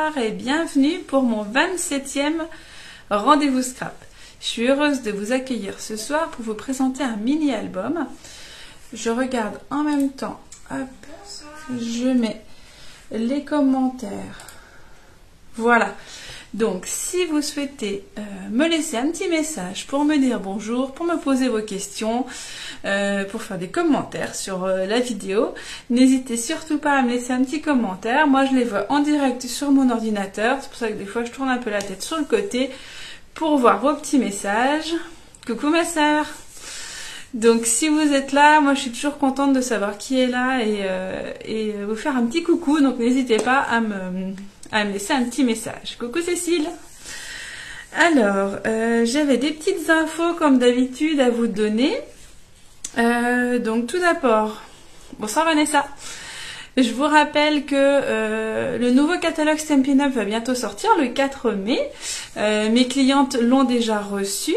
bonsoir et bienvenue pour mon 27e rendez-vous scrap. Je suis heureuse de vous accueillir ce soir pour vous présenter un mini-album. Je regarde en même temps, hop, je mets les commentaires. Voilà. Donc, si vous souhaitez me laisser un petit message pour me dire bonjour, pour me poser vos questions, pour faire des commentaires sur la vidéo, n'hésitez surtout pas à me laisser un petit commentaire. Moi, je les vois en direct sur mon ordinateur. C'est pour ça que des fois, je tourne un peu la tête sur le côté pour voir vos petits messages. Coucou ma sœur. Donc, si vous êtes là, moi, je suis toujours contente de savoir qui est là et vous faire un petit coucou. Donc, n'hésitez pas à me laisser un petit message. Coucou Cécile. Alors, j'avais des petites infos comme d'habitude à vous donner. Donc tout d'abord, bonsoir Vanessa. Je vous rappelle que le nouveau catalogue Stampin' Up va bientôt sortir le 4 mai. Mes clientes l'ont déjà reçu.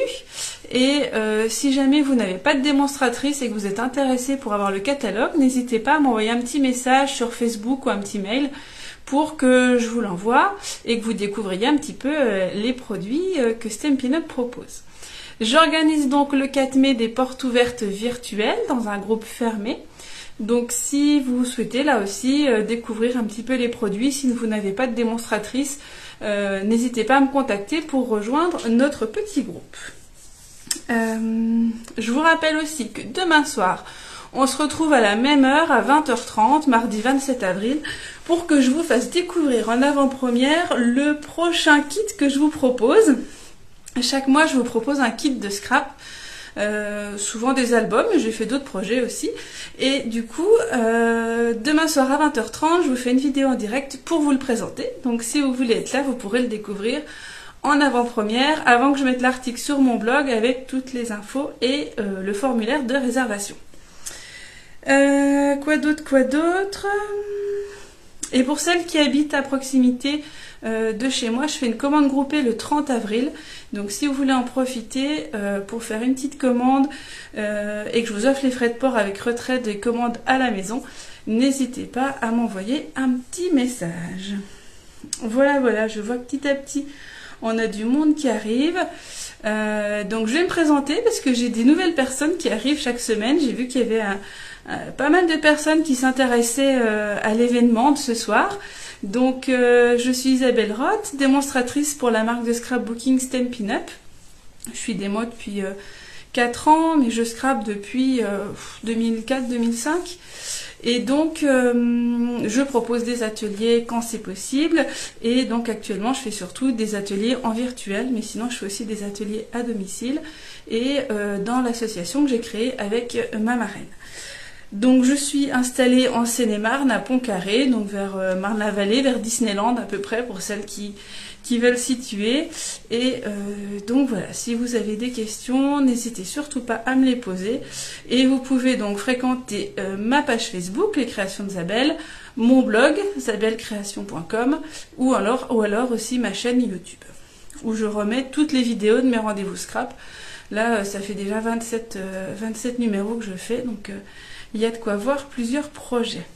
Et si jamais vous n'avez pas de démonstratrice et que vous êtes intéressé pour avoir le catalogue, n'hésitez pas à m'envoyer un petit message sur Facebook ou un petit mail pour que je vous l'envoie et que vous découvriez un petit peu les produits que Stampin' Up propose. J'organise donc le 4 mai des portes ouvertes virtuelles dans un groupe fermé. Donc si vous souhaitez là aussi découvrir un petit peu les produits, si vous n'avez pas de démonstratrice, n'hésitez pas à me contacter pour rejoindre notre petit groupe. Je vous rappelle aussi que demain soir, on se retrouve à la même heure, à 20h30, mardi 27 avril, pour que je vous fasse découvrir en avant-première le prochain kit que je vous propose. Chaque mois, je vous propose un kit de scrap, souvent des albums, mais j'ai fait d'autres projets aussi. Et du coup, demain soir à 20h30, je vous fais une vidéo en direct pour vous le présenter. Donc si vous voulez être là, vous pourrez le découvrir en avant-première, avant que je mette l'article sur mon blog avec toutes les infos et le formulaire de réservation. Quoi d'autre Et pour celles qui habitent à proximité de chez moi, je fais une commande groupée le 30 avril. Donc si vous voulez en profiter pour faire une petite commande et que je vous offre les frais de port avec retrait des commandes à la maison, n'hésitez pas à m'envoyer un petit message. Voilà, je vois que petit à petit, on a du monde qui arrive. Donc je vais me présenter parce que j'ai des nouvelles personnes qui arrivent chaque semaine. J'ai vu qu'il y avait pas mal de personnes qui s'intéressaient à l'événement de ce soir. Donc je suis Isabelle Roth, démonstratrice pour la marque de scrapbooking Stampin' Up. Je suis démo depuis 4 ans, mais je scrape depuis 2004-2005. Et donc je propose des ateliers quand c'est possible. Et donc actuellement je fais surtout des ateliers en virtuel, mais sinon je fais aussi des ateliers à domicile et dans l'association que j'ai créée avec ma marraine. Donc je suis installée en Seine-et-Marne, à Pont-Carré, donc vers Marne-la-Vallée, vers Disneyland à peu près, pour celles qui veulent situer. Et donc voilà, si vous avez des questions, n'hésitez surtout pas à me les poser. Et vous pouvez donc fréquenter ma page Facebook, Les Créations d'Isabelle, mon blog, isabellecreation.com, ou alors aussi ma chaîne YouTube, où je remets toutes les vidéos de mes rendez-vous scrap. Là, ça fait déjà 27 numéros que je fais, donc il y a de quoi voir plusieurs projets.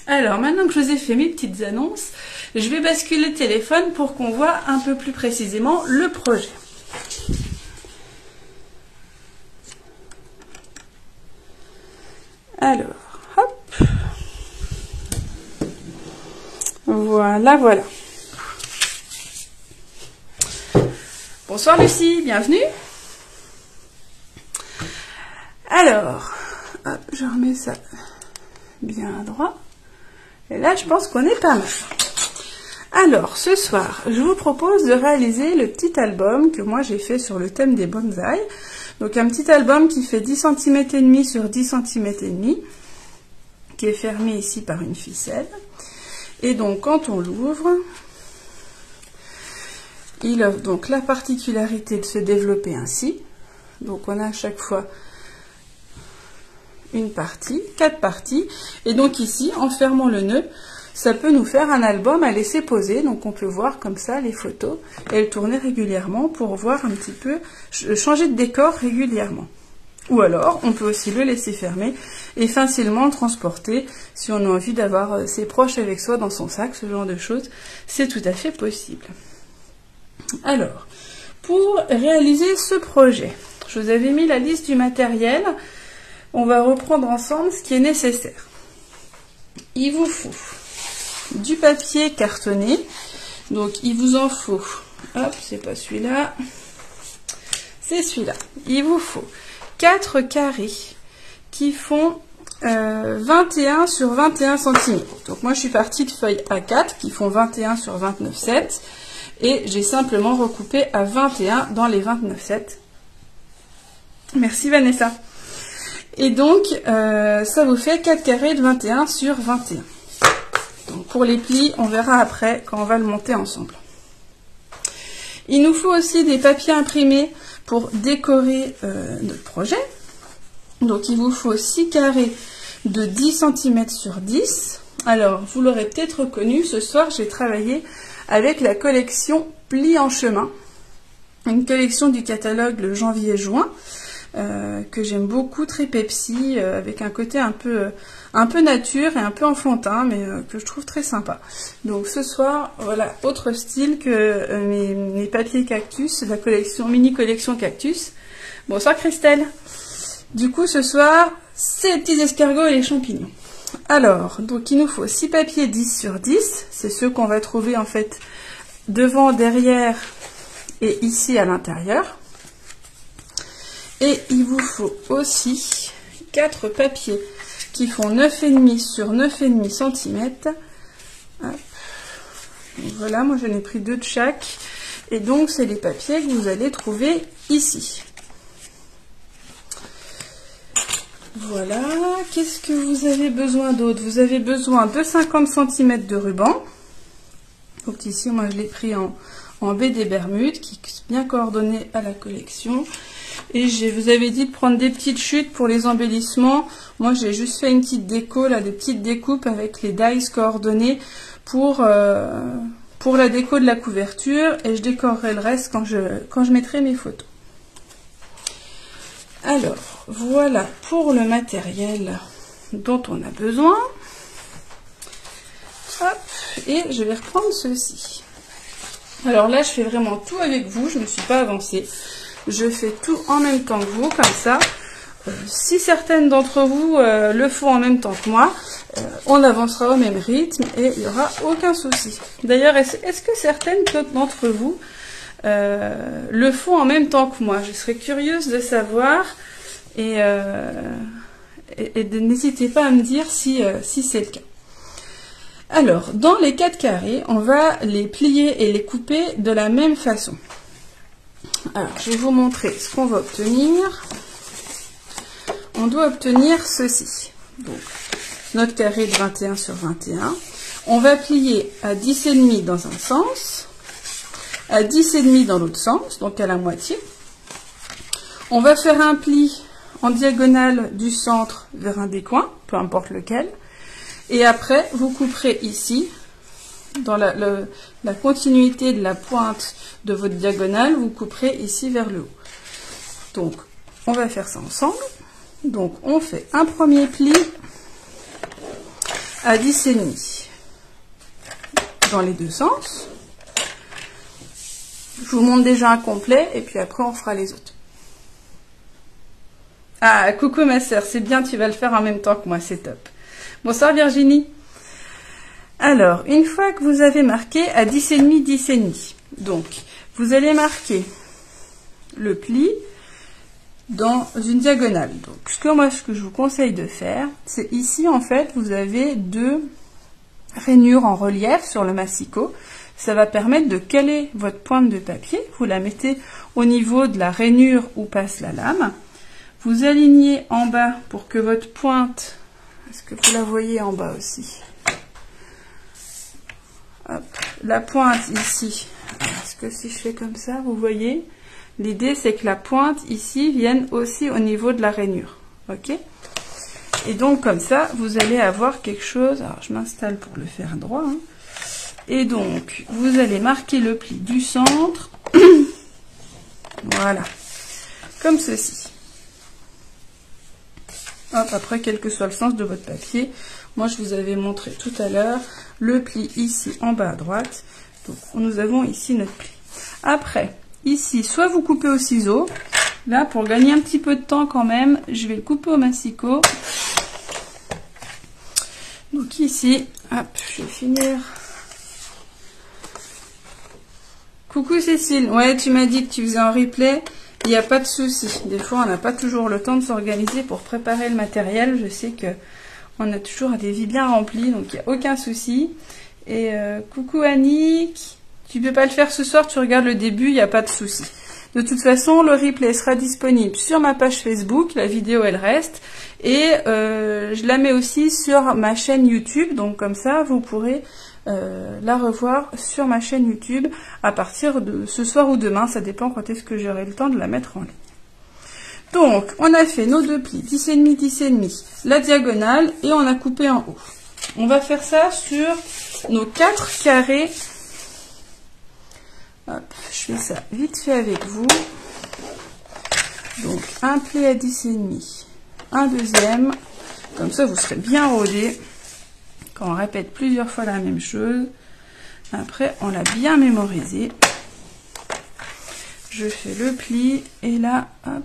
Alors, maintenant que je vous ai fait mes petites annonces, je vais basculer le téléphone pour qu'on voit un peu plus précisément le projet. Alors, hop. Voilà. Bonsoir Lucie, bienvenue. Alors, hop, je remets ça bien à droit. Et là, je pense qu'on est pas mal. Alors, ce soir, je vous propose de réaliser le petit album que moi j'ai fait sur le thème des bonsaïs. Donc, un petit album qui fait 10 cm et demi sur 10 cm et demi, qui est fermé ici par une ficelle. Et donc, quand on l'ouvre, il offre donc la particularité de se développer ainsi. Donc, on a à chaque fois une partie, 4 parties, et donc ici, en fermant le nœud, ça peut nous faire un album à laisser poser. Donc on peut voir comme ça les photos et le tourner régulièrement pour voir un petit peu, changer de décor régulièrement. Ou alors, on peut aussi le laisser fermer et facilement le transporter si on a envie d'avoir ses proches avec soi dans son sac, ce genre de choses. C'est tout à fait possible. Alors, pour réaliser ce projet, je vous avais mis la liste du matériel. On va reprendre ensemble ce qui est nécessaire. Il vous faut du papier cartonné. Donc, il vous en faut, hop, c'est pas celui-là, c'est celui-là. Il vous faut 4 carrés qui font 21 sur 21 cm. Donc moi je suis partie de feuilles A4 qui font 21 sur 29,7 et j'ai simplement recoupé à 21 dans les 29,7. Merci Vanessa. Et donc ça vous fait 4 carrés de 21 sur 21. Donc pour les plis, on verra après quand on va le monter ensemble. Il nous faut aussi des papiers imprimés pour décorer notre projet. Donc il vous faut 6 carrés de 10 cm sur 10. Alors vous l'aurez peut-être reconnu, ce soir j'ai travaillé avec la collection Plis en chemin. Une collection du catalogue le janvier-juin que j'aime beaucoup, très Pepsi, avec un côté un peu nature et un peu enfantin, mais que je trouve très sympa. Donc ce soir, voilà, autre style que mes papiers cactus, la collection, mini collection cactus. Bonsoir Christelle. Du coup ce soir, c'est les petits escargots et les champignons. Alors, donc il nous faut 6 papiers 10 sur 10, c'est ceux qu'on va trouver en fait devant, derrière et ici à l'intérieur. Et il vous faut aussi 4 papiers qui font 9,5 sur 9,5 cm. Voilà, moi j'en ai pris 2 de chaque. Et donc c'est les papiers que vous allez trouver ici. Voilà, qu'est-ce que vous avez besoin d'autre? Vous avez besoin de 50 cm de ruban. Donc ici, moi je l'ai pris en baie des Bermudes, qui est bien coordonné à la collection. Et je vous avais dit de prendre des petites chutes pour les embellissements. Moi j'ai juste fait une petite déco, là, des petites découpes avec les dies coordonnées pour la déco de la couverture. Et je décorerai le reste quand je mettrai mes photos. Alors, voilà pour le matériel dont on a besoin. Hop, et je vais reprendre ceci. Alors là, je fais vraiment tout avec vous, je ne me suis pas avancée. Je fais tout en même temps que vous, comme ça. Si certaines d'entre vous le font en même temps que moi, on avancera au même rythme et il n'y aura aucun souci. D'ailleurs, est-ce que certaines d'entre vous le font en même temps que moi? Je serais curieuse de savoir et n'hésitez pas à me dire si c'est le cas. Alors, dans les 4 carrés, on va les plier et les couper de la même façon. Alors, je vais vous montrer ce qu'on va obtenir. On doit obtenir ceci. Donc, notre carré de 21 sur 21. On va plier à 10,5 dans un sens, à 10,5 dans l'autre sens, donc à la moitié. On va faire un pli en diagonale du centre vers un des coins, peu importe lequel. Et après, vous couperez ici, dans la continuité de la pointe de votre diagonale, vous couperez ici vers le haut. Donc, on va faire ça ensemble. Donc, on fait un premier pli à 10,5 dans les deux sens. Je vous montre déjà un complet et puis après, on fera les autres. Ah, coucou ma sœur, c'est bien, tu vas le faire en même temps que moi, c'est top. Bonsoir Virginie. Alors, une fois que vous avez marqué à 10,5, 10,5, donc, vous allez marquer le pli dans une diagonale. Donc, ce que je vous conseille de faire, c'est ici, en fait, vous avez 2 rainures en relief sur le massicot. Ça va permettre de caler votre pointe de papier. Vous la mettez au niveau de la rainure où passe la lame. Vous alignez en bas pour que votre pointe... Est-ce que vous la voyez en bas aussi? Hop, la pointe ici. Est-ce que si je fais comme ça, vous voyez? L'idée, c'est que la pointe ici vienne aussi au niveau de la rainure. Ok? Et donc, comme ça, vous allez avoir quelque chose... Alors, je m'installe pour le faire droit. Hein. Et donc, vous allez marquer le pli du centre. Voilà. Comme ceci. Hop, après, quel que soit le sens de votre papier. Moi, je vous avais montré tout à l'heure le pli ici en bas à droite. Donc, nous avons ici notre pli. Après, ici, soit vous coupez au ciseau. Là, pour gagner un petit peu de temps quand même, je vais le couper au massicot. Donc ici, hop, je vais finir. Coucou Cécile, ouais, tu m'as dit que tu faisais un replay. Il n'y a pas de souci. Des fois, on n'a pas toujours le temps de s'organiser pour préparer le matériel. Je sais que on a toujours des vies bien remplies, donc il n'y a aucun souci. Et coucou Annick, tu peux pas le faire ce soir, tu regardes le début, il n'y a pas de souci. De toute façon, le replay sera disponible sur ma page Facebook, la vidéo elle reste, et je la mets aussi sur ma chaîne YouTube, donc comme ça vous pourrez la revoir sur ma chaîne YouTube à partir de ce soir ou demain, ça dépend quand est-ce que j'aurai le temps de la mettre en ligne. Donc, on a fait nos deux plis, 10,5, 10,5, la diagonale, et on a coupé en haut. On va faire ça sur nos 4 carrés. Hop, je fais ça vite fait avec vous. Donc, un pli à 10,5, un deuxième. Comme ça, vous serez bien rodé. Quand on répète plusieurs fois la même chose. Après, on l'a bien mémorisé. Je fais le pli, et là, hop.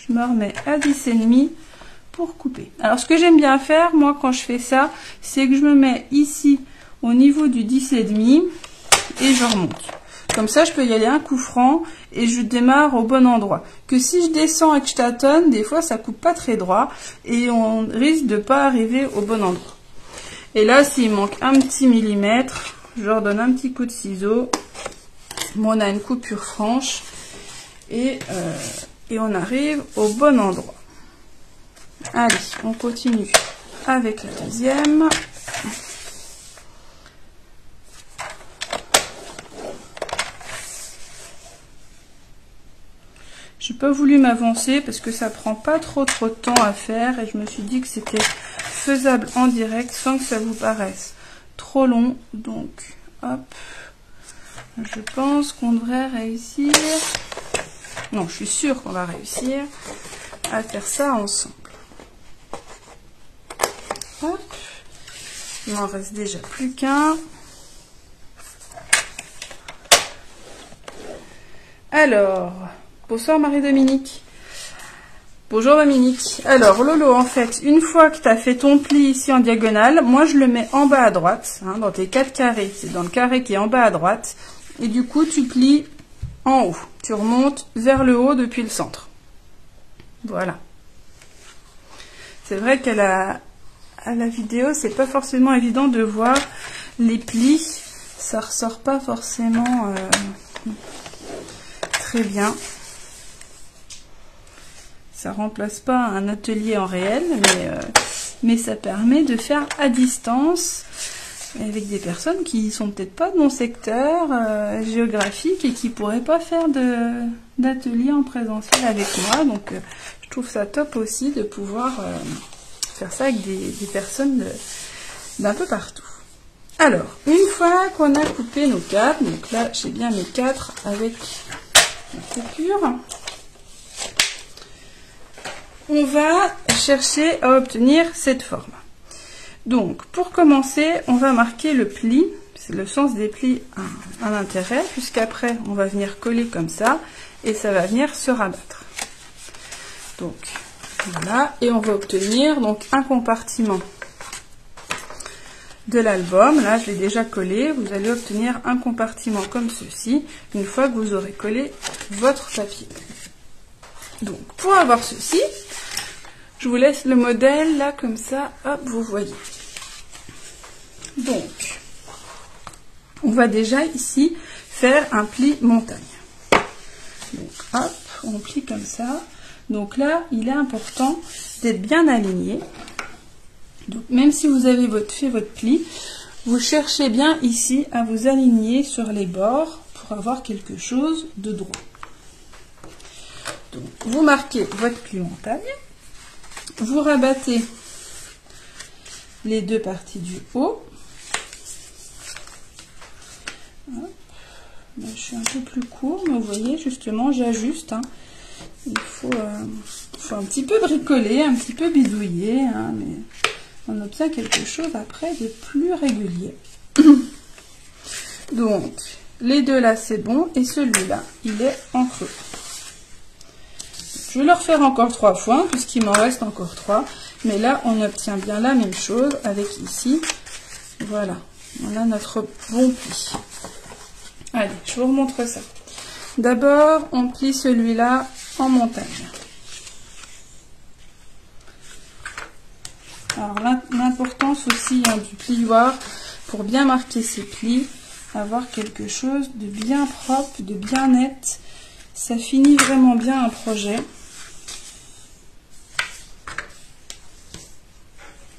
Je me remets à 10,5 pour couper. Alors, ce que j'aime bien faire, moi, quand je fais ça, c'est que je me mets ici, au niveau du 10,5, et je remonte. Comme ça, je peux y aller un coup franc, et je démarre au bon endroit. Que si je descends et que je tâtonne, des fois, ça coupe pas très droit, et on risque de pas arriver au bon endroit. Et là, s'il manque un petit millimètre, je leur donne un petit coup de ciseau. Bon, on a une coupure franche, et on arrive au bon endroit. Allez, on continue avec la deuxième. J'ai pas voulu m'avancer parce que ça prend pas trop de temps à faire et je me suis dit que c'était faisable en direct sans que ça vous paraisse trop long. Donc, hop, je pense qu'on devrait réussir. Non, je suis sûre qu'on va réussir à faire ça ensemble. Hop. Il m'en reste déjà plus qu'un. Alors, bonsoir Marie-Dominique. Bonjour Dominique. Alors Lolo, en fait, une fois que tu as fait ton pli ici en diagonale, moi je le mets en bas à droite, hein, dans tes 4 carrés. C'est dans le carré qui est en bas à droite. Et du coup, tu plies en haut. Tu remontes vers le haut depuis le centre. Voilà. C'est vrai qu'à la vidéo, c'est pas forcément évident de voir les plis. Ça ressort pas forcément très bien. Ça remplace pas un atelier en réel, mais ça permet de faire à distance avec des personnes qui sont peut-être pas de mon secteur géographique et qui pourraient pas faire d'atelier en présentiel avec moi. Donc je trouve ça top aussi de pouvoir faire ça avec des personnes d'un peu partout. Alors, une fois qu'on a coupé nos 4, donc là j'ai bien mes 4 avec la coupure, on va chercher à obtenir cette forme. Donc, pour commencer, on va marquer le pli, c'est le sens des plis à l'intérieur, puisqu'après, on va venir coller comme ça, et ça va venir se rabattre. Donc, voilà, et on va obtenir donc un compartiment de l'album. Là, je l'ai déjà collé, vous allez obtenir un compartiment comme ceci, une fois que vous aurez collé votre papier. Donc, pour avoir ceci, je vous laisse le modèle, là, comme ça, hop, vous voyez. Donc, on va déjà ici faire un pli montagne. Donc, hop, on plie comme ça. Donc là, il est important d'être bien aligné. Donc, même si vous avez fait votre pli, vous cherchez bien ici à vous aligner sur les bords pour avoir quelque chose de droit. Donc, vous marquez votre pli montagne. Vous rabattez les deux parties du haut. Hop. Là, je suis un peu plus court, mais vous voyez, justement, j'ajuste. Hein. Il faut un petit peu bricoler, un petit peu bidouiller, hein, mais on obtient quelque chose après de plus régulier. Donc, les deux là, c'est bon. Et celui-là, il est en creux. Je vais le refaire encore 3 fois, puisqu'il m'en reste encore 3. Mais là, on obtient bien la même chose avec ici. Voilà, on a notre bon pli. Allez, je vous remontre ça. D'abord, on plie celui-là en montagne. Alors, l'importance aussi hein, du plioir, pour bien marquer ses plis, avoir quelque chose de bien propre, de bien net. Ça finit vraiment bien un projet.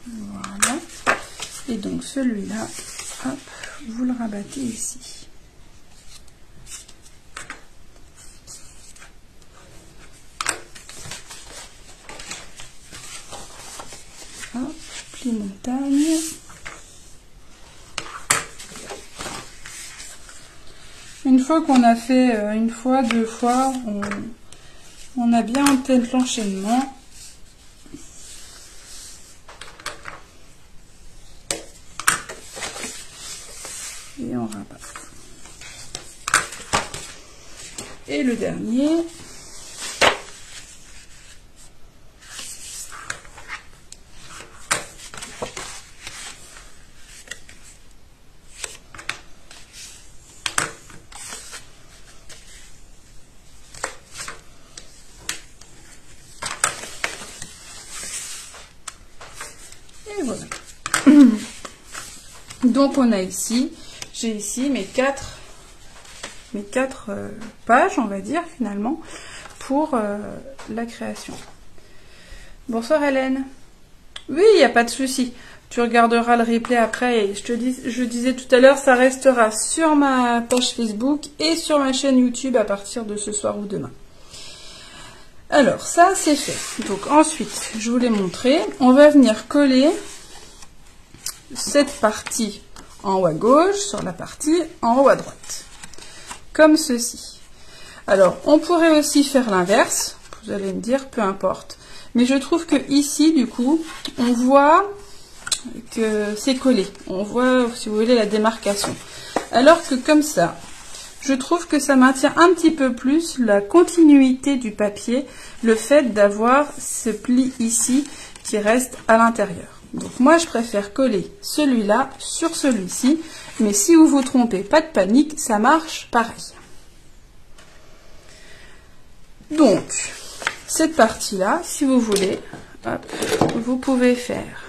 Voilà. Et donc, celui-là, hop, vous le rabattez ici. Hop, pli montagne. Une fois qu'on a fait une fois, 2 fois, on a bien en tête l'enchaînement. Et on rabat. Et le dernier. Et voilà. Donc on a ici, j'ai ici mes quatre pages, on va dire finalement, pour la création. Bonsoir Hélène. Oui, il n'y a pas de souci. Tu regarderas le replay après. Et je disais tout à l'heure, ça restera sur ma page Facebook et sur ma chaîne YouTube à partir de ce soir ou demain. Alors, ça, c'est fait. Donc, ensuite, je vous l'ai montré. On va venir coller cette partie en haut à gauche sur la partie en haut à droite. Comme ceci. Alors, on pourrait aussi faire l'inverse. Vous allez me dire, peu importe. Mais je trouve que ici, du coup, on voit que c'est collé. On voit, si vous voulez, la démarcation. Alors que comme ça, je trouve que ça maintient un petit peu plus la continuité du papier, le fait d'avoir ce pli ici qui reste à l'intérieur. Donc moi, je préfère coller celui-là sur celui-ci. Mais si vous vous trompez, pas de panique, ça marche pareil. Donc, cette partie-là, si vous voulez, hop, vous pouvez faire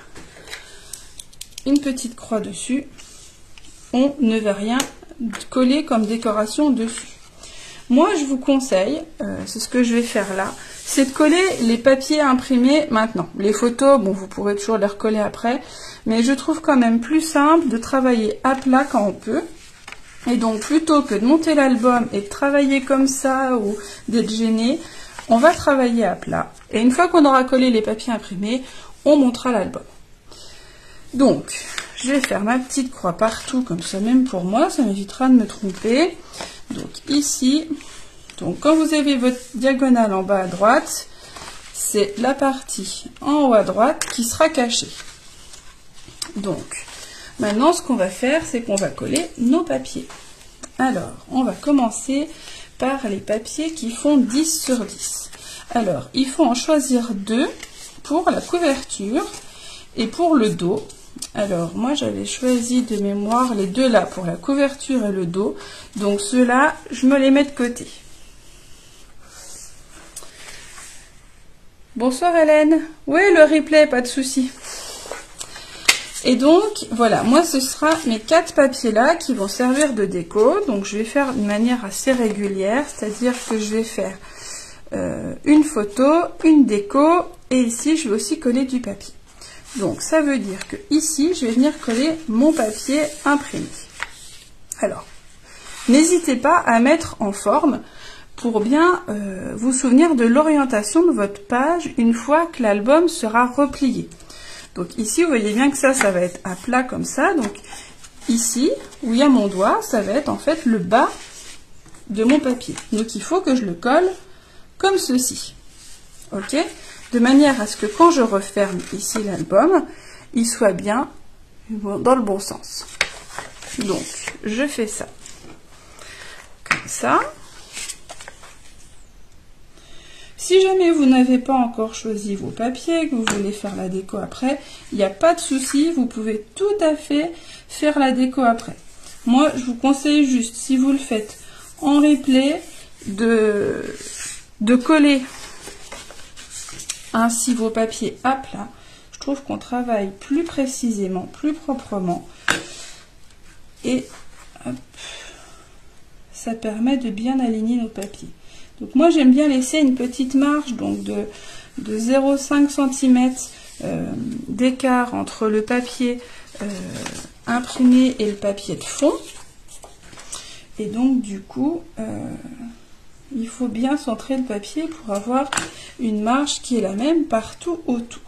une petite croix dessus. On ne va rien coller comme décoration dessus. Moi, je vous conseille, c'est ce que je vais faire là, c'est de coller les papiers imprimés maintenant. Les photos, bon, vous pourrez toujours les recoller après, mais je trouve quand même plus simple de travailler à plat quand on peut. Et donc, plutôt que de monter l'album et de travailler comme ça ou d'être gêné, on va travailler à plat. Et une fois qu'on aura collé les papiers imprimés, on montera l'album. Donc, je vais faire ma petite croix partout, comme ça, même pour moi, ça m'évitera de me tromper. Donc, ici, donc quand vous avez votre diagonale en bas à droite, c'est la partie en haut à droite qui sera cachée. Donc, maintenant, ce qu'on va faire, c'est qu'on va coller nos papiers. Alors, on va commencer par les papiers qui font 10 sur 10. Alors, il faut en choisir 2 pour la couverture et pour le dos. Alors, moi, j'avais choisi de mémoire les 2 là pour la couverture et le dos. Donc, ceux-là, je me les mets de côté. Bonsoir Hélène. Oui, le replay, pas de souci. Et donc, voilà, moi, ce sera mes 4 papiers-là qui vont servir de déco. Donc, je vais faire d'une manière assez régulière, c'est-à-dire que je vais faire une photo, une déco, et ici, je vais aussi coller du papier. Donc, ça veut dire que ici, je vais venir coller mon papier imprimé. Alors, n'hésitez pas à mettre en forme pour bien vous souvenir de l'orientation de votre page une fois que l'album sera replié. Donc ici, vous voyez bien que ça va être à plat comme ça. Donc ici, où il y a mon doigt, ça va être en fait le bas de mon papier. Donc il faut que je le colle comme ceci. Ok? De manière à ce que quand je referme ici l'album, il soit bien dans le bon sens. Donc, je fais ça. Comme ça. Si jamais vous n'avez pas encore choisi vos papiers, que vous voulez faire la déco après, il n'y a pas de souci, vous pouvez tout à fait faire la déco après. Moi, je vous conseille juste, si vous le faites en replay, de coller ainsi vos papiers à plat. Je trouve qu'on travaille plus précisément, plus proprement. Et hop, ça permet de bien aligner nos papiers. Donc moi j'aime bien laisser une petite marge donc de 0,5 cm d'écart entre le papier imprimé et le papier de fond. Et donc du coup il faut bien centrer le papier pour avoir une marge qui est la même partout autour.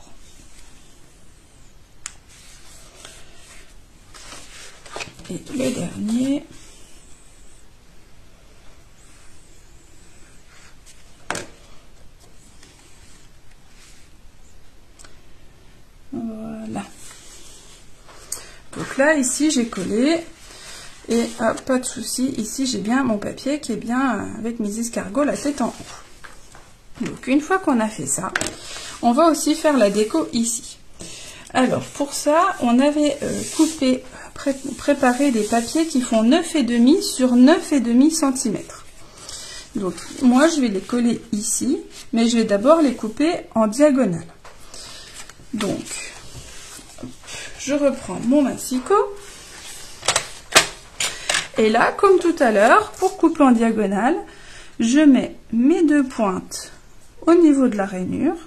Et le dernier. Voilà. Donc là, ici, j'ai collé. Et pas de souci, ici, j'ai bien mon papier qui est bien avec mes escargots, la tête en haut. Donc, une fois qu'on a fait ça, on va aussi faire la déco ici. Alors, pour ça, on avait préparé des papiers qui font 9,5 sur 9,5 cm. Donc, moi, je vais les coller ici, mais je vais d'abord les couper en diagonale. Donc, je reprends mon massicot. Et là, comme tout à l'heure, pour couper en diagonale, je mets mes deux pointes au niveau de la rainure.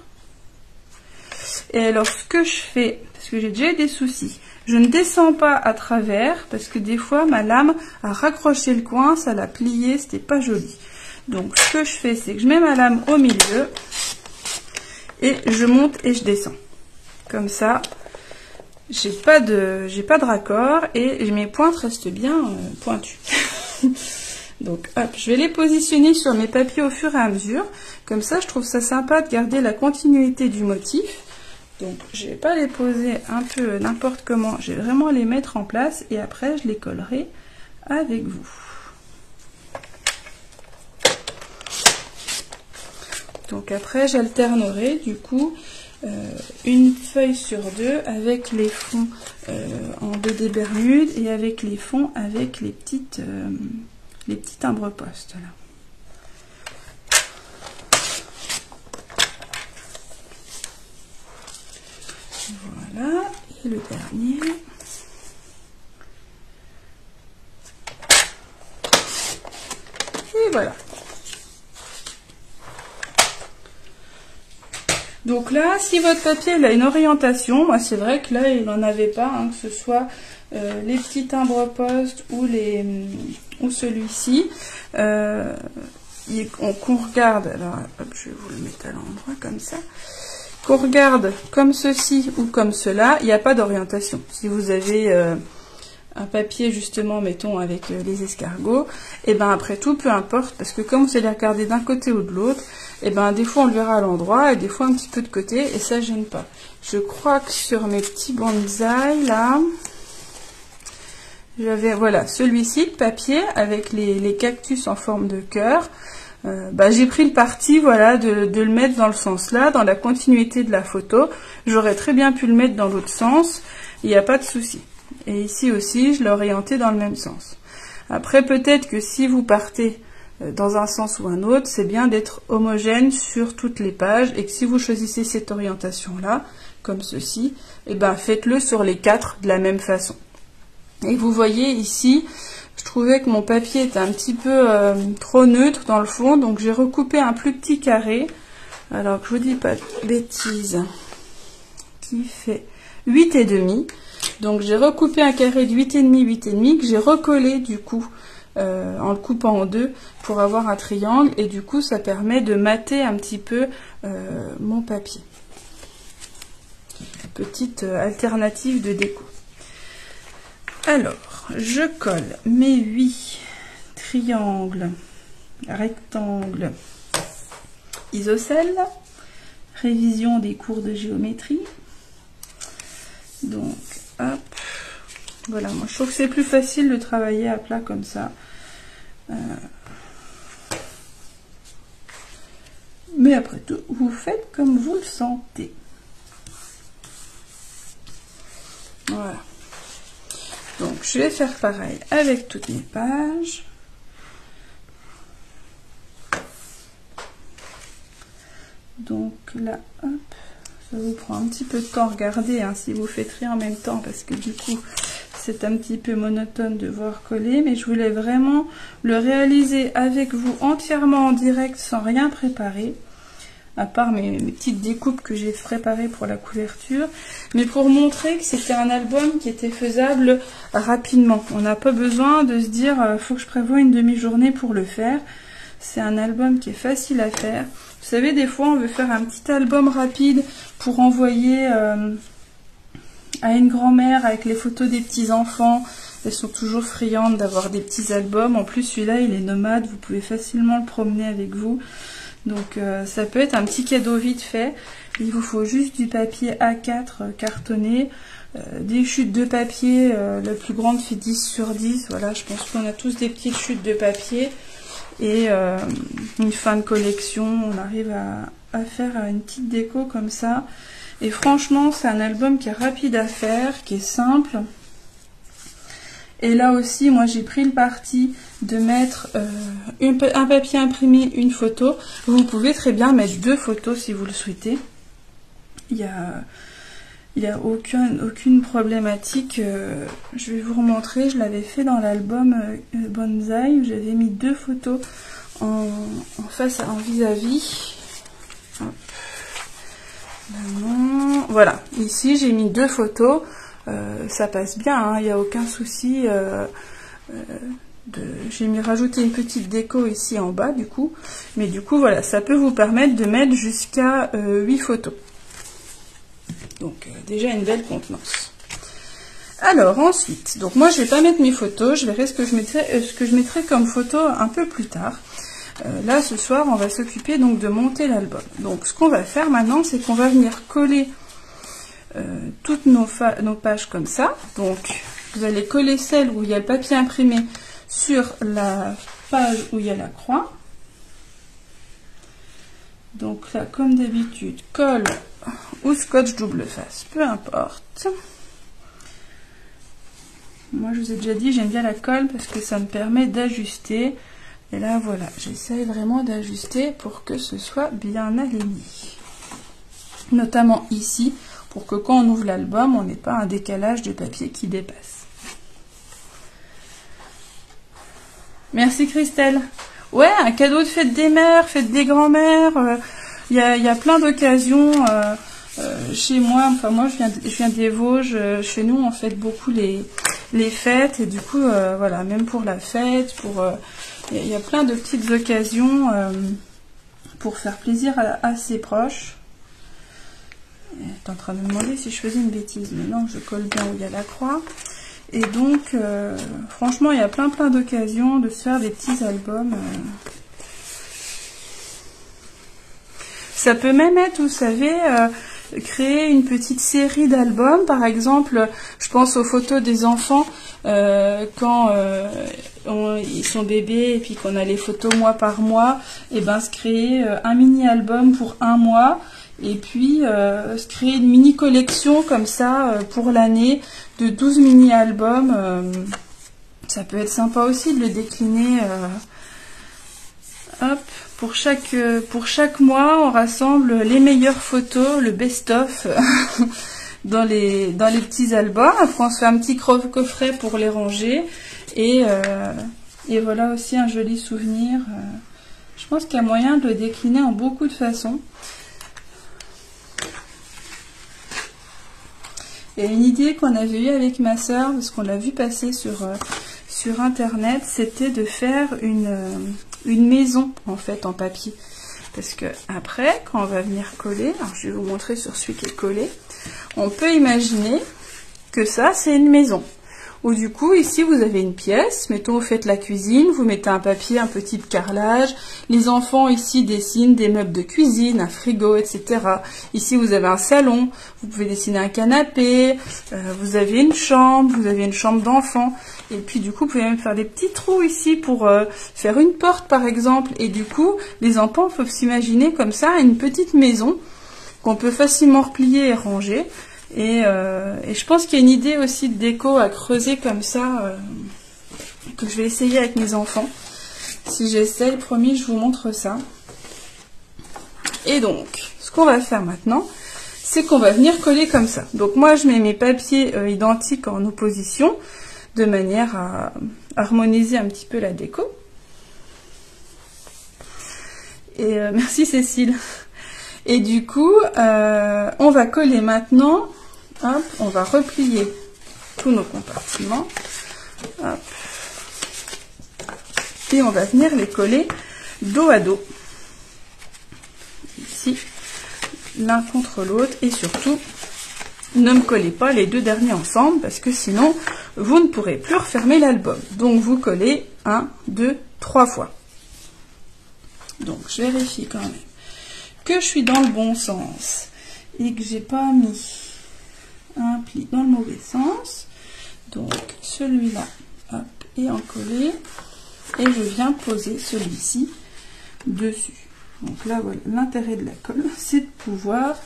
Et alors, ce que je fais, parce que j'ai déjà eu des soucis, je ne descends pas à travers, parce que des fois, ma lame a raccroché le coin, ça l'a plié, c'était pas joli. Donc, ce que je fais, c'est que je mets ma lame au milieu, et je monte et je descends. Comme ça, j'ai pas de raccord et mes pointes restent bien pointues. Donc hop, je vais les positionner sur mes papiers au fur et à mesure. Comme ça, je trouve ça sympa de garder la continuité du motif. Donc je vais pas les poser un peu n'importe comment, je vais vraiment les mettre en place et après je les collerai avec vous. Donc après j'alternerai du coup une feuille sur deux avec les fonds en BD Bermude et avec les fonds avec les petites timbres-poste là. Voilà, et le dernier. Et voilà. Donc là, si votre papier il a une orientation, moi c'est vrai que là il n'en avait pas, hein, que ce soit les petits timbres-poste ou celui-ci, qu'on regarde, alors hop, je vais vous le mettre à l'endroit comme ça, qu'on regarde comme ceci ou comme cela, il n'y a pas d'orientation. Si vous avez un papier justement, mettons avec les escargots, et ben après tout, peu importe, parce que comme vous allez regarder d'un côté ou de l'autre, et ben des fois on le verra à l'endroit et des fois un petit peu de côté et ça gêne pas. Je crois que sur mes petits bonsaïs là, j'avais voilà celui-ci de papier avec les cactus en forme de cœur. J'ai pris le parti voilà de le mettre dans le sens là, dans la continuité de la photo. J'aurais très bien pu le mettre dans l'autre sens, il n'y a pas de souci. Et ici aussi, je l'ai orienté dans le même sens. Après, peut-être que si vous partez dans un sens ou un autre, c'est bien d'être homogène sur toutes les pages et que si vous choisissez cette orientation-là, comme ceci, et ben faites-le sur les 4 de la même façon. Et vous voyez ici, je trouvais que mon papier était un petit peu trop neutre dans le fond, donc j'ai recoupé un plus petit carré, alors que je vous dis pas de bêtises, qui fait 8,5. Donc j'ai recoupé un carré de 8,5 que j'ai recollé du coup en le coupant en deux pour avoir un triangle et du coup ça permet de mater un petit peu mon papier. Petite alternative de déco. Alors je colle mes 8 triangles, rectangles Isocèle, révision des cours de géométrie. Donc, hop, voilà, moi je trouve que c'est plus facile de travailler à plat comme ça. Mais après tout, vous faites comme vous le sentez. Voilà. Donc, je vais faire pareil avec toutes mes pages. Donc là, hop, ça vous prend un petit peu de temps. Regardez hein, si vous faites rien en même temps, parce que du coup, c'est un petit peu monotone de voir coller. Mais je voulais vraiment le réaliser avec vous entièrement en direct, sans rien préparer. À part mes petites découpes que j'ai préparées pour la couverture, mais pour montrer que c'était un album qui était faisable rapidement. On n'a pas besoin de se dire faut que je prévoie une demi-journée pour le faire. C'est un album qui est facile à faire. Vous savez, des fois on veut faire un petit album rapide pour envoyer à une grand-mère avec les photos des petits-enfants. Elles sont toujours friandes d'avoir des petits albums. En plus celui-là il est nomade, vous pouvez facilement le promener avec vous. Donc ça peut être un petit cadeau vite fait. Il vous faut juste du papier A4 cartonné, des chutes de papier, la plus grande fait 10 sur 10. Voilà, je pense qu'on a tous des petites chutes de papier. Et une fin de collection, on arrive à faire une petite déco comme ça. Et franchement, c'est un album qui est rapide à faire, qui est simple. Et là aussi, moi j'ai pris le parti de mettre un papier imprimé, une photo. Vous pouvez très bien mettre 2 photos si vous le souhaitez. Il y a aucune problématique. Je vais vous remontrer, je l'avais fait dans l'album Bonsaï, où j'avais mis 2 photos en face, en vis-à-vis. Voilà, ici j'ai mis 2 photos. Ça passe bien, hein, il n'y a aucun souci. J'ai rajouté une petite déco ici en bas du coup. Mais du coup voilà, ça peut vous permettre de mettre jusqu'à 8 photos. Donc déjà une belle contenance. Alors ensuite, donc moi je vais pas mettre mes photos, je verrai ce que je mettrai comme photo un peu plus tard. Là ce soir on va s'occuper donc de monter l'album. Donc ce qu'on va faire maintenant, c'est qu'on va venir coller toutes nos pages comme ça. Donc vous allez coller celle où il y a le papier imprimé sur la page où il y a la croix. Donc là, comme d'habitude, colle ou scotch double face, peu importe. Moi je vous ai déjà dit, j'aime bien la colle parce que ça me permet d'ajuster. Et là voilà, j'essaye vraiment d'ajuster pour que ce soit bien aligné. Notamment ici, pour que quand on ouvre l'album, on n'ait pas un décalage de papier qui dépasse. Merci Christelle. Ouais, un cadeau de fête des mères, fête des grands-mères. Il y a plein d'occasions chez moi. Enfin moi, je viens des Vosges. Chez nous, on fête beaucoup les fêtes. Et du coup, voilà, même pour la fête, il y a plein de petites occasions pour faire plaisir à ses proches. T'es en train de me demander si je faisais une bêtise, mais non, je colle bien où il y a la croix. Et donc, franchement, il y a plein d'occasions de se faire des petits albums. Ça peut même être, vous savez, créer une petite série d'albums. Par exemple, je pense aux photos des enfants quand ils sont bébés et puis qu'on a les photos mois par mois. Et ben, se créer un mini-album pour un mois. Et puis, se créer une mini-collection comme ça pour l'année de 12 mini-albums. Ça peut être sympa aussi de le décliner. Hop, pour chaque mois, on rassemble les meilleures photos, le best-of dans les petits albums. Après, on se fait un petit coffret pour les ranger. Et voilà aussi un joli souvenir. Je pense qu'il y a moyen de le décliner en beaucoup de façons. Il y a une idée qu'on avait eue avec ma soeur, parce qu'on l'a vu passer sur internet, c'était de faire une maison en fait en papier. Parce que après, quand on va venir coller, alors je vais vous montrer sur celui qui est collé, on peut imaginer que ça c'est une maison. où du coup, ici, vous avez une pièce. Mettons, vous faites la cuisine, vous mettez un papier, un petit carrelage. Les enfants, ici, dessinent des meubles de cuisine, un frigo, etc. Ici, vous avez un salon. Vous pouvez dessiner un canapé. Vous avez une chambre d'enfant. Et puis, du coup, vous pouvez même faire des petits trous ici pour faire une porte, par exemple. Et du coup, les enfants peuvent s'imaginer comme ça une petite maison qu'on peut facilement replier et ranger. Et je pense qu'il y a une idée aussi de déco à creuser comme ça, que je vais essayer avec mes enfants. Si j'essaye, promis, je vous montre ça. Et donc, ce qu'on va faire maintenant, c'est qu'on va venir coller comme ça. Donc moi, je mets mes papiers identiques en opposition, de manière à harmoniser un petit peu la déco. Et merci Cécile. Et du coup, on va coller maintenant. Hop, on va replier tous nos compartiments. Hop. Et on va venir les coller dos à dos. Ici, l'un contre l'autre. Et surtout, ne me collez pas les deux derniers ensemble parce que sinon, vous ne pourrez plus refermer l'album. Donc, vous collez 1, 2, 3 fois. Donc, je vérifie quand même que je suis dans le bon sens et que j'ai pas mis un pli dans le mauvais sens. Donc celui-là est encollé et je viens poser celui-ci dessus. Donc là voilà, l'intérêt de la colle, c'est de pouvoir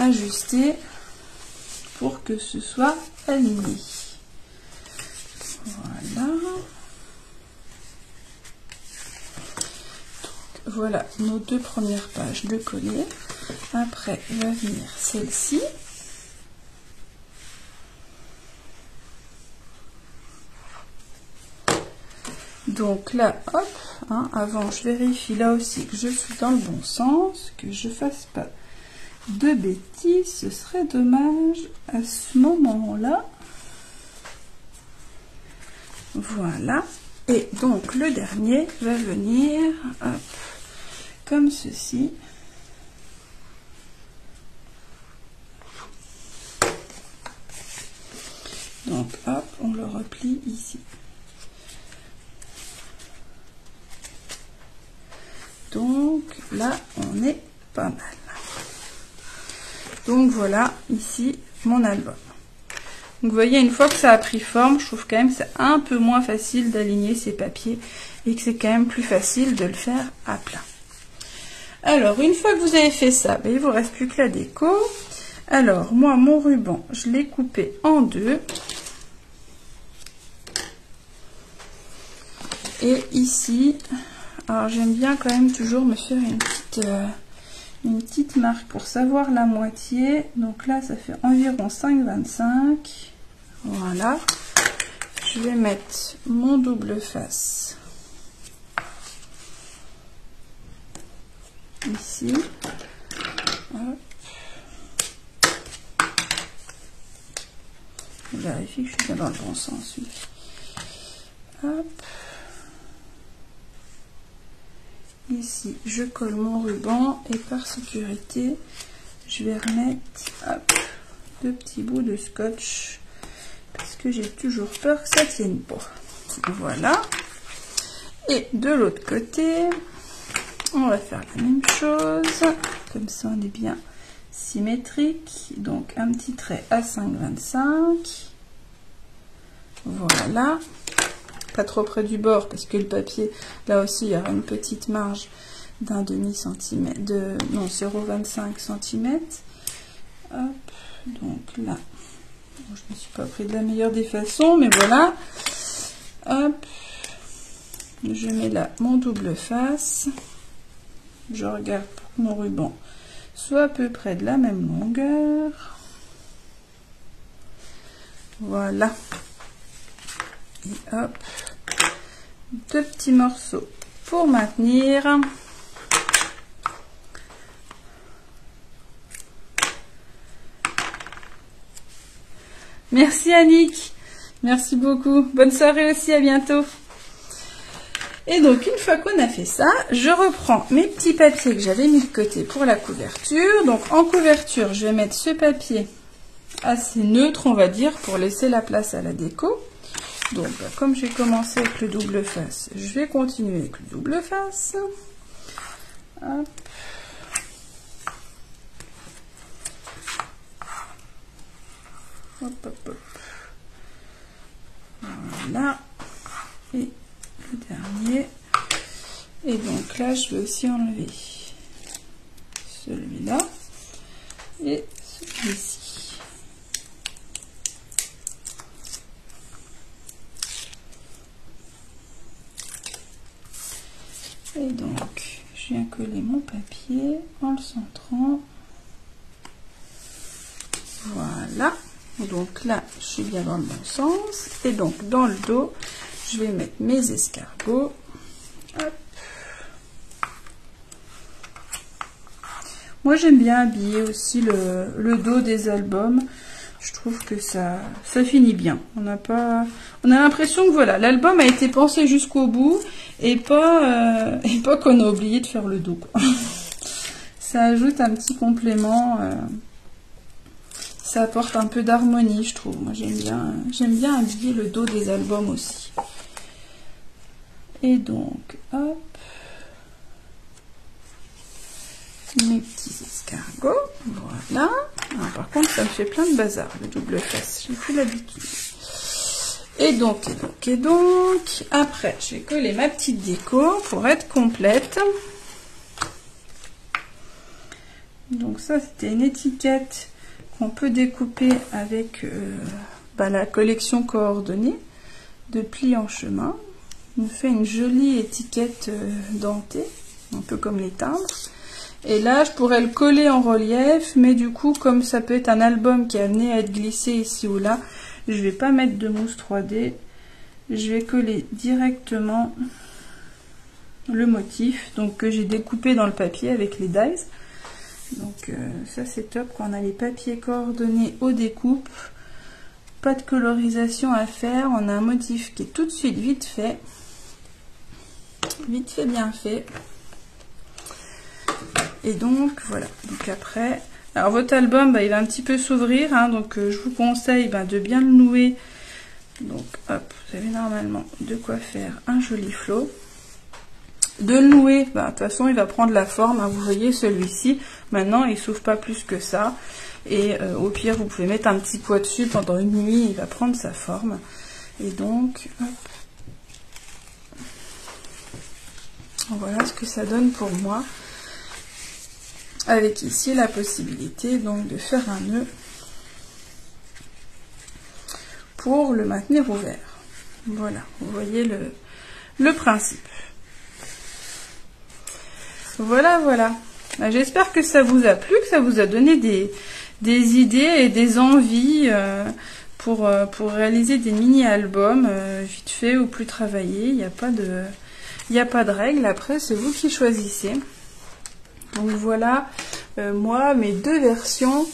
ajuster pour que ce soit aligné. Voilà. Voilà nos deux premières pages de coller. Après va venir celle-ci. Donc là, hop, avant je vérifie là aussi que je suis dans le bon sens, que je fasse pas de bêtises, ce serait dommage à ce moment-là. Voilà. Et donc le dernier va venir hop, comme ceci. Donc hop, on le replie ici. Donc là, on est pas mal. Donc voilà, ici, mon album. Donc vous voyez, une fois que ça a pris forme, je trouve quand même que c'est un peu moins facile d'aligner ces papiers et que c'est quand même plus facile de le faire à plat. Alors, une fois que vous avez fait ça, ben, il vous reste plus que la déco. Alors, moi, mon ruban, je l'ai coupé en deux. Et ici, alors j'aime bien quand même toujours me faire une petite marque pour savoir la moitié. Donc là, ça fait environ 5,25. Voilà. Je vais mettre mon double face ici. Hop. Je vérifie que je suis bien dans le bon sens. Oui. Hop. Ici, je colle mon ruban et par sécurité, je vais remettre hop, deux petits bouts de scotch parce que j'ai toujours peur que ça tienne pas. Voilà. Et de l'autre côté, on va faire la même chose. Comme ça, on est bien symétrique. Donc, un petit trait à 5,25. Voilà. Pas trop près du bord parce que le papier, là aussi, il y aura une petite marge d'un demi-centimètre, non, 0,25 cm. Hop, donc là, bon, je ne me suis pas pris de la meilleure des façons, mais voilà. Hop, je mets là mon double face. Je regarde pour que mon ruban soit à peu près de la même longueur. Voilà. Et hop, deux petits morceaux pour maintenir. Merci Annick, merci beaucoup. Bonne soirée aussi, à bientôt. Et donc une fois qu'on a fait ça, je reprends mes petits papiers que j'avais mis de côté pour la couverture. Donc en couverture, je vais mettre ce papier assez neutre, on va dire, pour laisser la place à la déco. Donc, comme j'ai commencé avec le double face, je vais continuer avec le double face. Hop. Hop, hop, hop. Voilà. Et le dernier. Et donc là, je vais aussi enlever celui-là et celui-ci. Et donc, je viens coller mon papier en le centrant. Voilà. Donc là, je suis bien dans le bon sens. Et donc, dans le dos, je vais mettre mes escargots. Hop. Moi, j'aime bien habiller aussi le dos des albums. Je trouve que ça finit bien. On a l'impression que voilà, l'album a été pensé jusqu'au bout et pas qu'on a oublié de faire le dos, quoi. Ça ajoute un petit complément. Ça apporte un peu d'harmonie, je trouve. Moi, j'aime bien habiller le dos des albums aussi. Et donc, hop. Mes petits escargots, voilà. Alors, par contre, ça me fait plein de bazar, le double face. J'ai plus l'habitude. Et donc, après, je vais coller ma petite déco pour être complète. Donc ça, c'était une étiquette qu'on peut découper avec la collection coordonnée de plis en chemin. On fait une jolie étiquette dentée, un peu comme les timbres. Et là, je pourrais le coller en relief, mais du coup, comme ça peut être un album qui est amené à être glissé ici ou là, je vais pas mettre de mousse 3D. Je vais coller directement le motif, donc que j'ai découpé dans le papier avec les dies. Donc ça c'est top quand on a les papiers coordonnés aux découpes. Pas de colorisation à faire, on a un motif qui est tout de suite vite fait bien fait. Et donc voilà, donc après, alors votre album il va un petit peu s'ouvrir, hein, donc je vous conseille de bien le nouer. Donc hop, vous avez normalement de quoi faire un joli flot. De le nouer, de toute façon il va prendre la forme, hein, vous voyez celui-ci, maintenant il s'ouvre pas plus que ça. Et au pire vous pouvez mettre un petit poids dessus pendant une nuit, il va prendre sa forme. Et donc, hop. Voilà ce que ça donne pour moi. Avec ici la possibilité donc de faire un nœud pour le maintenir ouvert. Voilà, vous voyez le principe. Voilà, voilà. J'espère que ça vous a plu, que ça vous a donné des idées et des envies pour réaliser des mini-albums vite fait ou plus travaillés. Il n'y a pas de règle. Après, c'est vous qui choisissez. Donc voilà, moi, mes deux versions.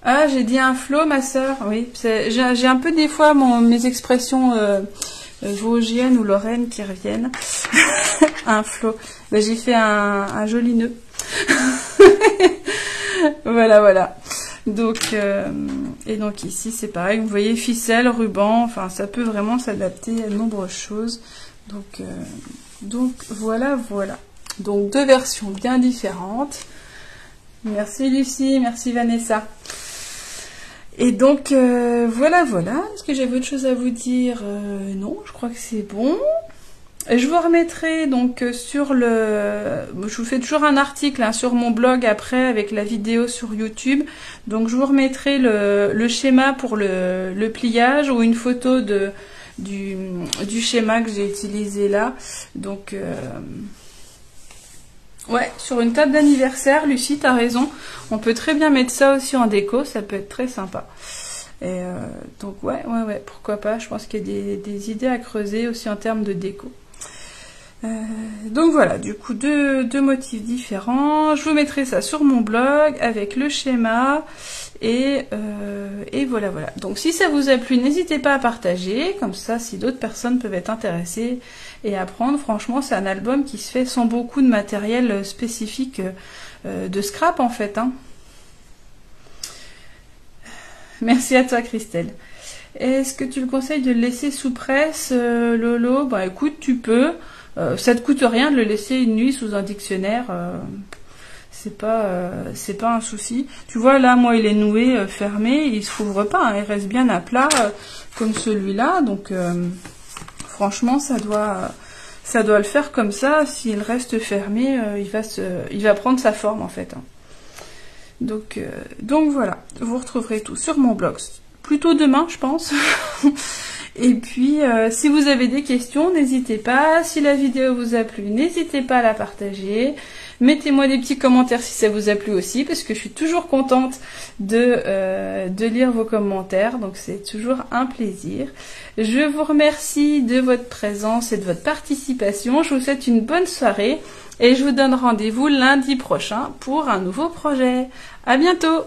Ah, j'ai dit un flot, ma sœur. Oui, j'ai un peu des fois mes expressions vosgiennes ou lorraines qui reviennent. Un flot. J'ai fait un joli nœud. Voilà, voilà. Donc, et donc ici, c'est pareil. Vous voyez, ficelle, ruban. Enfin, ça peut vraiment s'adapter à de nombreuses choses. Donc voilà, voilà. Donc deux versions bien différentes. Merci Lucie, merci Vanessa. Et donc voilà, voilà. Est-ce que j'avais autre chose à vous dire? Non, je crois que c'est bon. Je vous remettrai donc sur je vous fais toujours un article hein, sur mon blog après avec la vidéo sur YouTube. Donc je vous remettrai le schéma pour le pliage ou une photo du schéma que j'ai utilisé là. Donc ouais, sur une table d'anniversaire, Lucie, t'as raison. On peut très bien mettre ça aussi en déco, ça peut être très sympa. Et donc ouais, pourquoi pas. Je pense qu'il y a des idées à creuser aussi en termes de déco. Donc voilà, du coup deux motifs différents. Je vous mettrai ça sur mon blog avec le schéma et voilà, voilà. Donc si ça vous a plu, n'hésitez pas à partager, comme ça si d'autres personnes peuvent être intéressées et apprendre. Franchement, c'est un album qui se fait sans beaucoup de matériel spécifique de scrap en fait. Hein. Merci à toi Christelle. Est-ce que tu le conseilles de le laisser sous presse, Lolo? Bah écoute, tu peux. Ça te coûte rien de le laisser une nuit sous un dictionnaire. C'est pas un souci. Tu vois, là, moi, il est noué, fermé, il se rouvre pas, hein, il reste bien à plat, comme celui-là. Donc, franchement, ça doit le faire comme ça. S'il reste fermé, il va prendre sa forme, en fait. Hein. Donc voilà, vous retrouverez tout sur mon blog. Plutôt demain, je pense. Et puis, si vous avez des questions, n'hésitez pas. Si la vidéo vous a plu, n'hésitez pas à la partager. Mettez-moi des petits commentaires si ça vous a plu aussi, parce que je suis toujours contente de lire vos commentaires. Donc, c'est toujours un plaisir. Je vous remercie de votre présence et de votre participation. Je vous souhaite une bonne soirée et je vous donne rendez-vous lundi prochain pour un nouveau projet. À bientôt!